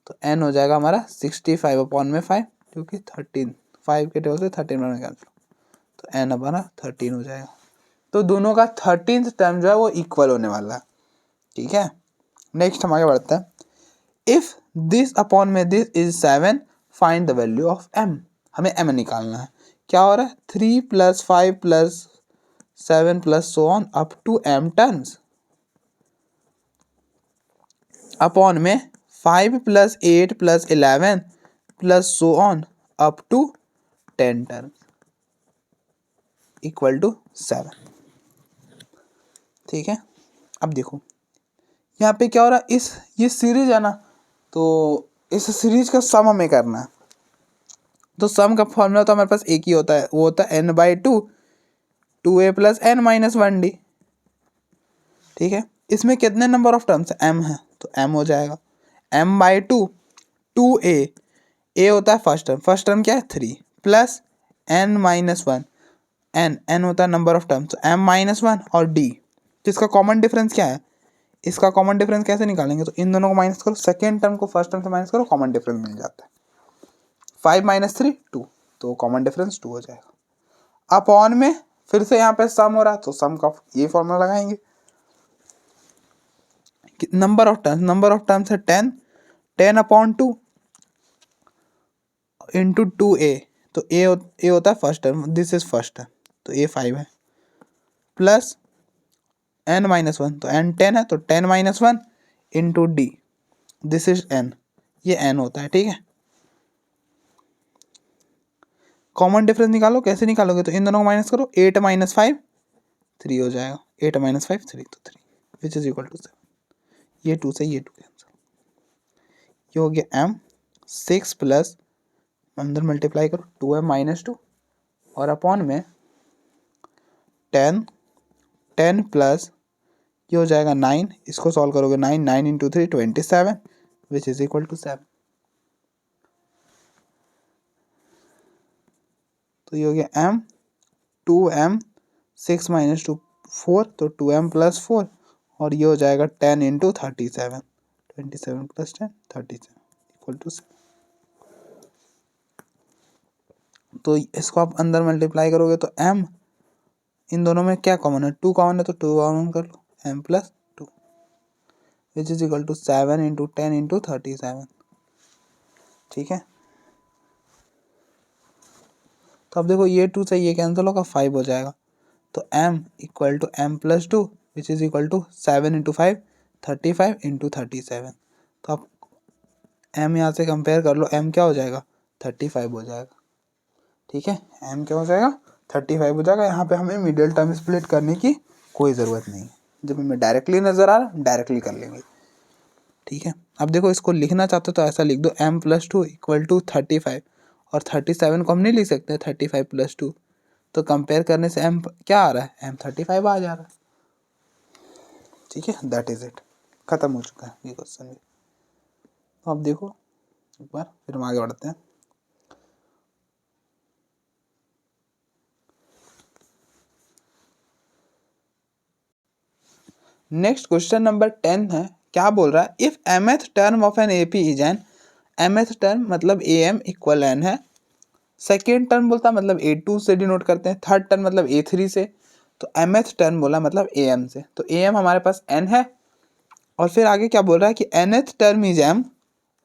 तो n हो जाएगा हमारा 65 अपॉन में 5, क्योंकि 13 5 के टेबल से 13 में कैंसिल, तो n हमारा 13 हो जाएगा। तो दोनों का 13th टर्म जो है वो इक्वल होने वाला है। ठीक है, नेक्स्ट हम आगे बढ़ते हैं। इफ दिस अपॉन में this is 7 find the value of m, हमें m निकालना है। क्या हो रहा है, 3 plus 5 plus 7 plus so on up to m terms upon में 5 plus 8 plus 11 plus so on up to 10 terms equal to 7। ठीक है, अब देखो यहाँ पे क्या हो रहा है, ये सीरीज है ना, तो इस सीरीज का सम हमें करना है। तो सम का फॉर्मूला तो हमारे पास एक ही होता है, वो होता है n/2 2a plus n minus one D. ठीक है, इसमें कितने नंबर ऑफ टर्म्स है, m है, तो m हो जाएगा m/2 2a, a होता है फर्स्ट टर्म क्या है 3 plus n minus one, n होता है नंबर ऑफ टर्म्स, तो m माइनस वन और d, तो इसका कॉमन डिफरेंस क्या है, इसका कॉमन डिफरेंस कैसे निकालेंगे, तो इन दोनों को माइनस करो, सेकेंड टर्म को फर्स्ट टर्म से माइनस करो, कॉमन डिफरेंस मिल जाता है। 5 माइनस 3 2, तो कॉमन डिफरेंस 2 हो जाएगा। अपॉन में फिर से यहाँ पे सम हो रहा है, तो सम का ये फॉर्मूला लगाएंगे, नंबर ऑफ टर्म्स है 10 अपॉन 2 इंटू 2a, तो a होता है first term, this is first term, तो a 5 है, प्लस n माइनस वन, तो n 10 है, तो 10 minus one into d, this is n, ये n होता है। ठीक है, कॉमन डिफरेंस निकालो, कैसे निकालोगे, तो इन दोनों को माइनस करो, 8 माइनस 5 3 हो जाएगा, 8 माइनस 5 3, तो 3 विच इज इक्वल टू 7, ये 2 से ये 2 कैंसिल, ये हो गया m 6 प्लस अंदर मल्टीप्लाई करो 2m माइनस 2 और अपॉन में 10 प्लस ये हो जाएगा 9, इसको सॉल्व करोगे 9 into 3 27 which is equal to 7। तो ये हो गया m 2m 6 माइनस 2 4, तो 2m प्लस 4, और ये हो जाएगा 10 इंटू 37, 27 प्लस 10 37 इक्वल टू 7। तो इसको आप अंदर मल्टीप्लाई करोगे तो m, इन दोनों में क्या कॉमन है, 2 कॉमन है तो 2 कॉमन कर लो, m plus 2 which is equal to 7 into 10 into 37। ठीक है, तो अब देखो ये 2 से ये कैंसिल होगा, 5 हो जाएगा, तो m equal to m plus 2 which is equal to 7 into 5 35 into 37। तो आप m यहाँ से कंपेयर कर लो, m क्या हो जाएगा 35 हो जाएगा। ठीक है, m क्या हो जाएगा 35 हो जाएगा। यहाँ पे हमें मिडिल टर्म स्प्लिट करने की कोई ज़रूरत नहीं है, जब हमें डायरेक्टली नज़र आ रहा डायरेक्टली कर लेंगे। ठीक है, अब देखो इसको लिखना चाहते हो तो ऐसा लिख दो m प्लस 2 इक्वल टू 35, और 37 को हम नहीं लिख सकते 35 प्लस 2, तो कंपेयर करने से m क्या आ रहा है, m 35 आ जा रहा है। ठीक है, दैट इज इट, खत्म हो चुका है ये क्वेश्चन भी। तो अब देखो एक बार फिर हम आगे बढ़ते हैं। नेक्स्ट क्वेश्चन नंबर 10 है, क्या बोल रहा है, if mth term of an AP is n, mth term मतलब am इक्वल n है, सेकेंड टर्म बोलता है मतलब A2 से डिनोट करते हैं, थर्ड टर्म मतलब A3 से, तो mth टर्म बोला मतलब am से, तो am हमारे पास n है, और फिर आगे क्या बोल रहा है कि nth टर्म इज m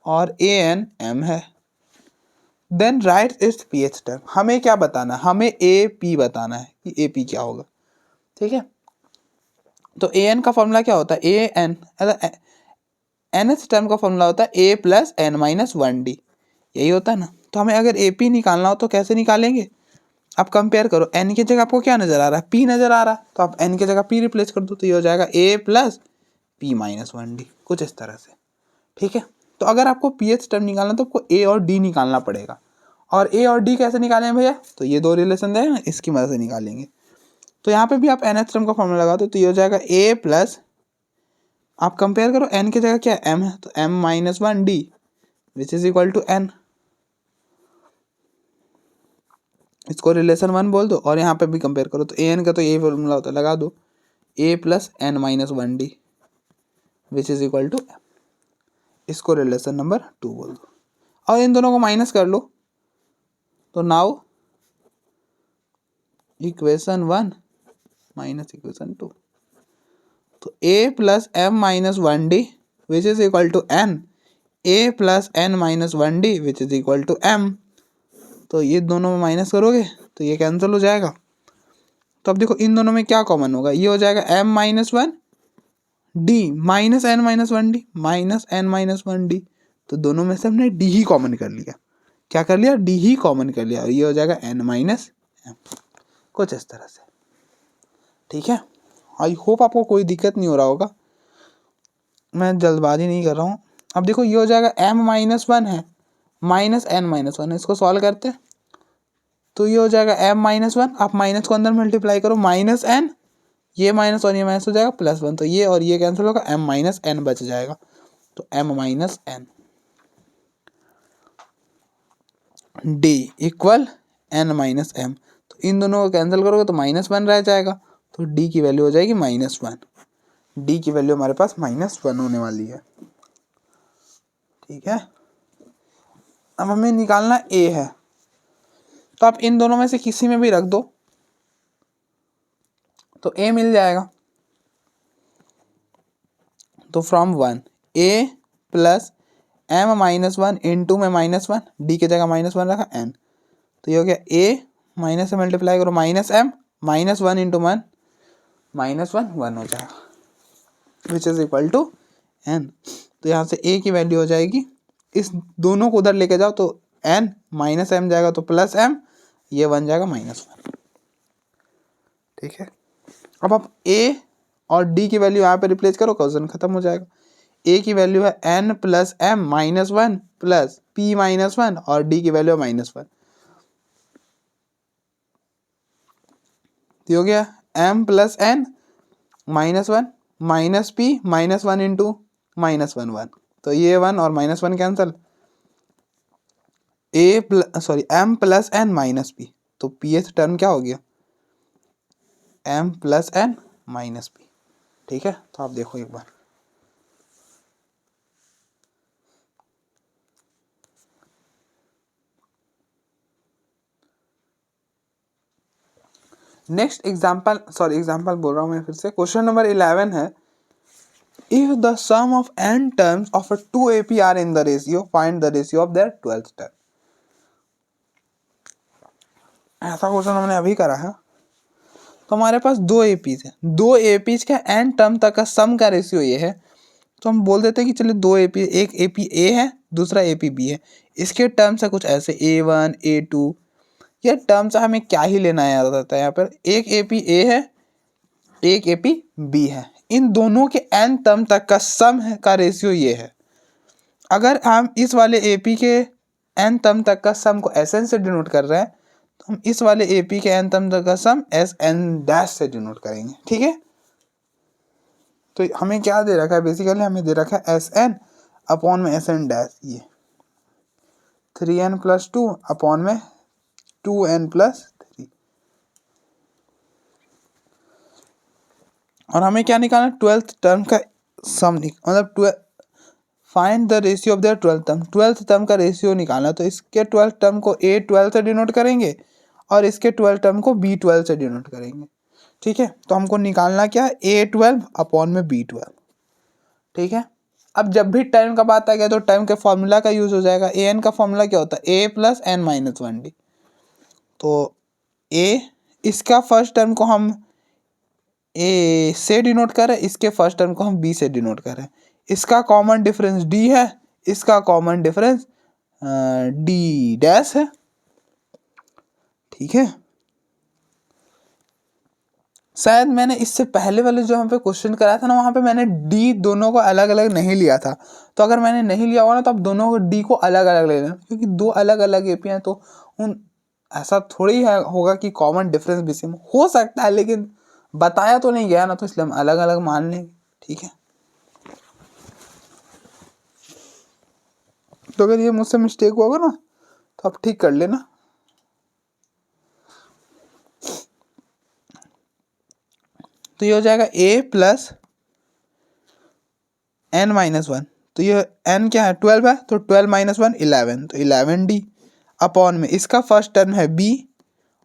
और an m है, then right it's pth term. हमें क्या बताना है, हमें AP बताना है कि AP क्या होगा। ठीक है, तो an का फॉर्मूला क्या होता है, an nth टर्म का फॉर्मूला होता है a plus n minus 1d, यही होता है ना। तो हमें अगर AP निकालना हो तो कैसे निकालेंगे, आप कंपेयर करो, n की जगह आपको क्या नज़र आ रहा है, p नज़र आ रहा है, तो आप n की जगह p रिप्लेस कर दो, तो ये हो जाएगा a plus p minus 1d, कुछ इस तरह से। ठीक है, तो अगर आपको pth टर्म निकालना तो आपको a और d निकालना पड़ेगा, और a और d कैसे निकालें भैया, तो ये दो रिलेशन है ना, इसकी मदद से निकालेंगे। तो यहाँ पे भी आप nth टर्म का फॉर्मूला लगा दो, तो ये हो जाएगा a प्लस, आप कंपेयर करो n की जगह क्या है m है, तो m minus 1d which is equal to n, इसको रिलेशन 1 बोल दो, और यहाँ पे भी कंपेयर करो, तो an का तो यही फॉर्मूला होता है, लगा दो a plus n minus 1d which is equal to, इसको रिलेशन नंबर 2 बोल दो, और इन दोनों को माइनस कर लो, तो नाउ इक्वेशन 1 माइनस इक्वेशन 2, तो a plus m minus 1d which is equal to n, a plus n minus 1d which is equal to m, तो ये दोनों में माइनस करोगे तो ये कैंसिल हो जाएगा। तो अब देखो इन दोनों में क्या कॉमन होगा, ये हो जाएगा m minus 1d minus n minus 1d minus n minus 1d, तो दोनों में से हमने d ही कॉमन कर लिया, क्या कर लिया, d ही कॉमन कर लिया, और ये हो जाएगा n माइनस m, कुछ इस तरह से। ठीक है, आई होप आपको कोई दिक्कत नहीं हो रहा होगा, मैं जल्दबाजी नहीं कर रहा हूँ। अब देखो ये हो जाएगा m माइनस 1 है माइनस n माइनस 1, इसको सॉल्व करते हैं, तो ये हो जाएगा m माइनस 1, आप माइनस को अंदर मल्टीप्लाई करो, माइनस n, ये माइनस और ये माइनस हो जाएगा प्लस 1, तो ये और ये कैंसिल होगा, m माइनस n बच जाएगा, तो m minus n d equal n minus m, तो इन दोनों को कैंसिल करोगे तो माइनस 1 रह जाएगा, तो d की वैल्यू हो जाएगी माइनस 1, d की वैल्यू हमारे पास माइनस 1 होने वाली है। ठीक है, अब हमें निकालना a है, तो आप इन दोनों में से किसी में भी रख दो तो a मिल जाएगा, तो from 1 a plus m minus 1 into में माइनस 1, d की जगह माइनस 1 रखा n, तो ये हो गया a माइनस से मल्टीप्लाई करो minus m minus 1 into 1 minus 1 1 हो जाएगा which is equal to n, तो यहाँ से a की वैल्यू हो जाएगी, इस दोनों को उधर लेके जाओ तो n माइनस m जाएगा तो प्लस m, ये बन जाएगा माइनस 1। ठीक है, अब आप a और d की वैल्यू यहाँ पे रिप्लेस करो, क्वेश्चन खत्म हो जाएगा। a की वैल्यू है n plus m minus 1 plus p minus 1, और d की वैल्यू है माइनस 1, तो हो गया m plus n minus 1 minus p minus 1 into minus 1 1, तो ये 1 और minus 1 cancel, m plus n minus p, तो pth टर्म क्या हो गया, m plus n minus p। ठीक है, तो आप देखो एक बार, नेक्स्ट एग्जाम्पल बोल रहा हूँ मैं फिर से। क्वेश्चन नंबर 11 है, if the sum of n terms of a 2AP are in the ratio, find the ratio of their 12th term. ऐसा क्वेश्चन हमने अभी करा है। तो हमारे पास दो एपीज है, दो एपीज का n टर्म तक का सम का रेशियो ये है, तो हम बोल देते हैं कि चलिए दो एपी, एक एपी ए है, दूसरा एपी बी है। इसके टर्म्स है कुछ ऐसे A1 A2, ये टर्म्स हमें क्या ही लेना है होता है यहाँ पर। एक एपी ए है, एक एपी बी है, इन दोनों के n टर्म तक का सम है का रेशियो ये है। अगर हम इस वाले एपी के n टर्म तक का सम को Sn से डिनोट कर रहे हैं, तो हम इस वाले एपी के n टर्म तक का सम Sn डैश से डिनोट करेंगे। ठीक है, तो हमें क्या दे रखा है, बेसिकली हमें दे रखा है Sn अपॉन में Sn डैश, ये 3n प्लस 2 अपॉन में 2n प्लस 3। और हमें क्या निकालना, 12th टर्म का सम मतलब find the ratio of the 12th term, 12th term का रेशियो निकालना। तो इसके 12th टर्म को A12 से डिनोट करेंगे और इसके 12th टर्म को B12 से डिनोट करेंगे। ठीक है, तो हमको निकालना क्या है, A12 अपॉन में B12। ठीक है, अब जब भी टाइम का बात आ गया तो टाइम के फॉर्मूला का यूज हो जाएगा। an का फॉर्मूला क्या होता है, a plus n minus 1d। तो a, इसका फर्स्ट टर्म को हम a से डिनोट कर रहे हैं, इसके फर्स्ट टर्म को हम b से डिनोट कर रहे हैं। इसका कॉमन डिफरेंस d है, इसका कॉमन डिफरेंस d डैश है। ठीक है, शायद मैंने इससे पहले वाले जो यहाँ पे क्वेश्चन कराया था ना, वहाँ पे मैंने डी दोनों को अलग अलग नहीं लिया था। तो अगर मैंने नहीं लिया होगा ना, तो आप दोनों को डी को अलग अलग ले लेना, क्योंकि दो अलग अलग एपी हैं, तो उन ऐसा थोड़ी है होगा कि कॉमन डिफरेंस भी सेम हो सकता है, लेकिन बताया तो नहीं गया ना, तो इसलिए हम अलग अलग मान लेंगे। ठीक है, तो अगर ये मुझसे मिस्टेक होगा ना, तो आप ठीक कर लेना। तो ये हो जाएगा a प्लस n माइनस 1। तो ये n क्या है, 12 है, तो 12 माइनस 1 11, तो 11d अपॉन में इसका फर्स्ट टर्म है b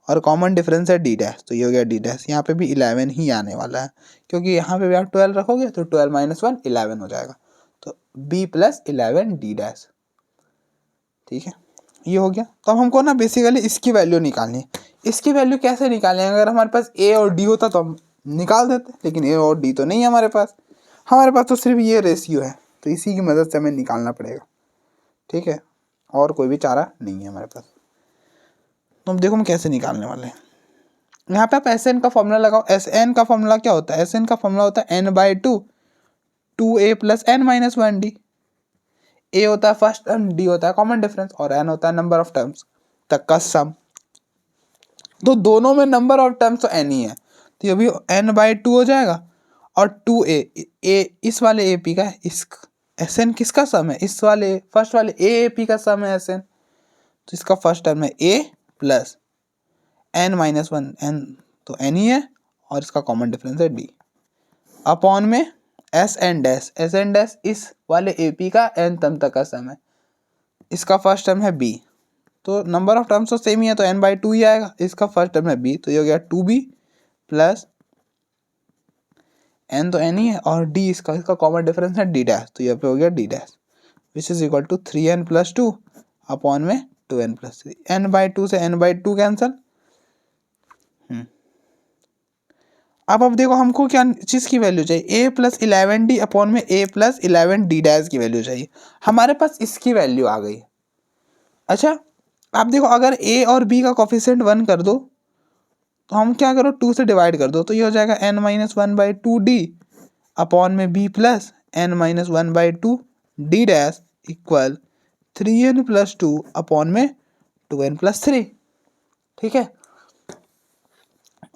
और कॉमन डिफरेंस है d डैश, तो ये हो गया d डैश। यहाँ पे भी 11 ही आने वाला है, क्योंकि यहाँ पे भी आप 12 रखोगे तो 12 माइनस 1 11 हो जाएगा, तो b प्लस 11 d डैश। ठीक है, ये हो गया। तो अब हमको ना बेसिकली इसकी वैल्यू निकालनी है। इसकी वैल्यू कैसे निकालें, अगर हमारे पास a और d होता तो हम निकाल देते, लेकिन a और d तो नहीं है हमारे पास तो सिर्फ ये रेशियो है, तो इसी की मदद से हमें निकालना पड़ेगा। ठीक है, और कोई भी चारा नहीं है हमारे पास। तो अब देखो हम कैसे निकालने वाले हैं। यहाँ पे आप Sn का फॉर्मूला लगाओ। Sn का फॉर्मूला क्या होता है, Sn का फॉर्मूला होता है n/2 2a plus n minus 1d। a होता है फर्स्ट टर्म, d होता है कॉमन डिफरेंस, और n होता है नंबर ऑफ टर्म्स तक का सम। तो दोनों में नंबर ऑफ टर्म्स तो n ही है, तो ये भी n/2 हो जाएगा। और 2a, इस वाले AP का इस Sn किसका सम है, इस वाले फर्स्ट वाले AAP का सम है Sn। तो इसका फर्स्ट टर्म है a plus n minus 1, n तो n ही है, और इसका कॉमन डिफरेंस है d अपॉन में Sn डैश इस वाले AP का n टर्म तक का सम है, इसका फर्स्ट टर्म है b। तो नंबर ऑफ टर्म्स तो सेम ही है, तो n/2 ही आएगा। इसका फर्स्ट टर्म है b, तो ये हो गया 2b प्लस n तो n ही है, और d इसका कॉमन डिफरेंस है d डैश, तो यहाँ पे हो गया d dash which is equal to 3n plus 2 upon में 2n प्लस 3। n/2 से n/2 कैंसल। अब देखो हमको क्या चीज़ की वैल्यू चाहिए, a प्लस 11d अपॉन में a प्लस 11d डैश की वैल्यू चाहिए। हमारे पास इसकी वैल्यू आ गई। अच्छा, आप देखो अगर a और b का कोफिशिएंट 1 कर दो, तो हम क्या करो 2 से डिवाइड कर दो, तो ये हो जाएगा n माइनस 1/2d अपॉन में b plus n minus 1/2 d dash equal 3n plus 2 upon में 2n प्लस 3। ठीक है,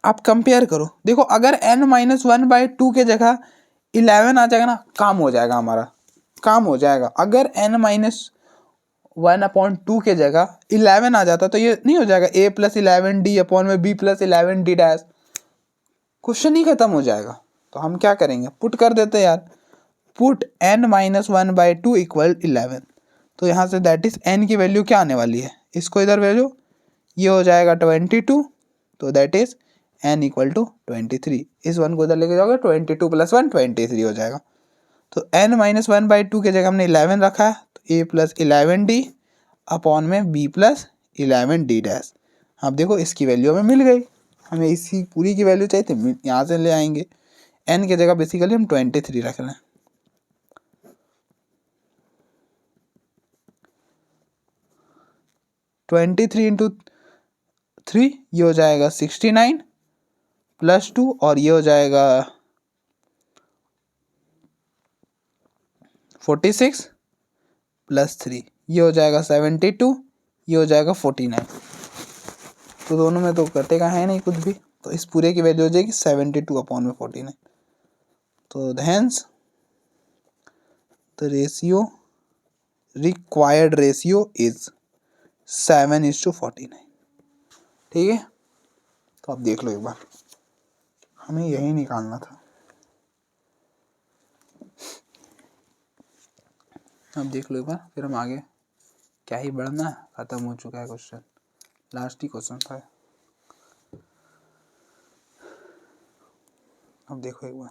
आप कंपेयर करो, देखो अगर n माइनस 1/2 के जगह 11 आ जाएगा ना, काम हो जाएगा हमारा, काम हो जाएगा। अगर n माइनस 1/2 के जगह 11 आ जाता तो ये नहीं हो जाएगा a+11d/b+11d डैश, क्वेश्चन ही खत्म हो जाएगा। तो हम क्या करेंगे, पुट कर देते यार, पुट n-1/2 इक्वल 11। तो यहाँ से दैट इज n की वैल्यू क्या आने वाली है, इसको इधर वैल्यू, ये हो जाएगा 22, तो that is n equal to 23। इस वन को इधर लेके जाओगे 22 + 1 23 हो जाएगा। तो n-1/2 के जगह हमने 11 रखा है, तो a+11d अपॉन में b+11d डैश। अब देखो इसकी वैल्यू हमें मिल गई, हमें इसी पूरी की वैल्यू चाहिए थी, यहाँ से ले आएंगे। n की जगह बेसिकली हम 23 रख लें, (23 × 3) ये हो जाएगा 69 + 2, और ये हो जाएगा 46 + 3, ये हो जाएगा 72, ये हो जाएगा 49। तो दोनों में तो कटेगा है नहीं कुछ भी, तो इस पूरे की वैल्यू हो जाएगी 72/49। तो hence the ratio, required ratio is 7:49। ठीक है, तो आप देख लो एक बार, हमें यही निकालना था। अब देख लो एक बार, फिर हम आगे क्या ही बढ़ना, खत्म हो चुका है क्वेश्चन, लास्ट ही क्वेश्चन था। अब देखो एक बार,